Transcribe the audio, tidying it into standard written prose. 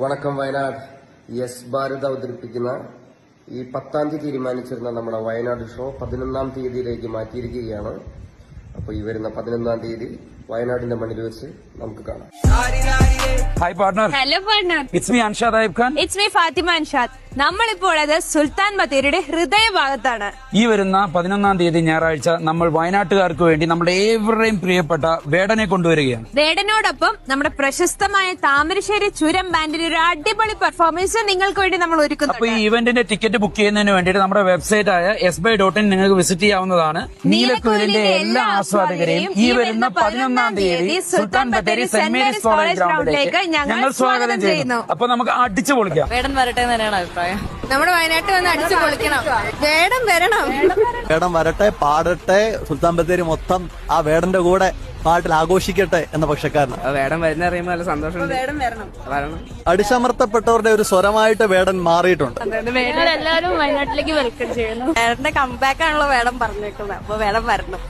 വണക്കം വയനാട് യെസ് ഭാരത് അവതരിപ്പിക്കുന്ന ഈ 10-ാം തീയതി തീരുമാനിച്ചിരുന്ന നമ്മുടെ വയനാട് ഷോ 11-ാം തീയതിയിലേക്ക് മാറ്റിയിരിക്കുകയാണ്. അപ്പൊ ഈ വരുന്ന 11-ാം തീയതി വയനാടിന്റെ മണ്ണിൽ വെച്ച് നമുക്ക് കാണാം. Hi partner. Hello partner. It's me Anshad Ayyub Khan. It's me Fathima Anshad. നമ്മളിപ്പോൾ ഉള്ളത് സുൽത്താൻ ബത്തേരിയുടെ ഹൃദയഭാഗത്താണ്. ഈ വരുന്ന 11-ാം തീയതി ഞായറാഴ്ച നമ്മൾ വയനാട്ടുകാർക്ക് വേണ്ടി നമ്മുടെ ഏവരുടെയും പ്രിയപ്പെട്ട വേടനെ കൊണ്ടുവരികയാണ്. വേടനോടൊപ്പം നമ്മുടെ പ്രശസ്തമായ താമരശ്ശേരി ചുരം ബാൻഡിന്റെ ഒരു അടിപൊളി പെർഫോമൻസ് നിങ്ങൾക്ക് വേണ്ടി നമ്മൾ അപ്പൊ ഒരുക്കുന്നുണ്ട്. ഈ ഇവന്റിന്റെ ടിക്കറ്റ് ബുക്ക് ചെയ്യുന്നതിന് വേണ്ടിയിട്ട് നമ്മുടെ വെബ്സൈറ്റ് ആയ SBY.in നിങ്ങൾക്ക് വിസിറ്റ് ചെയ്യാവുന്നതാണ്. നീലക്കുയിലിന്റെ എല്ലാ ആസ്വാദകരെയും ഈ വരുന്ന 11-ാം തീയതി Sultan Bathery saint Mary's college ഗ്രൗണ്ടിലേക്ക് ഞങ്ങൾ സ്വാഗതം ചെയ്യുന്നു. അപ്പൊ നമുക്ക് അടിച്ചു പൊളിക്കാം. വേടൻ വരട്ടെ തന്നെയാണ് അഭിപ്രായം. നമ്മുടെ വയനാട്ടിൽ വന്ന് അടിച്ചു പൊളിക്കണം. വേടം വരണം. വേടൻ വരട്ടെ, പാടട്ടെ, സുൽത്താൻ ബത്തേരി മൊത്തം ആ വേടന്റെ കൂടെ പാട്ടിൽ ആഘോഷിക്കട്ടെ എന്ന പക്ഷക്കാരനാണ്. വേടൻ വരുന്ന അറിയുമ്പോൾ നല്ല സന്തോഷം. വേടൻ വരണം. അടിച്ചമർത്തപ്പെട്ടവരുടെ ഒരു സ്വരമായിട്ട് വേടൻ മാറിയിട്ടുണ്ട്. എല്ലാവരും വയനാട്ടിലേക്ക് വെൽക്കം ചെയ്യുന്നു. വേടന്റെ കംബാക്ക് ആണല്ലോ വേടൻ പറഞ്ഞേക്കുന്നത്. അപ്പൊ വേടൻ വരണം.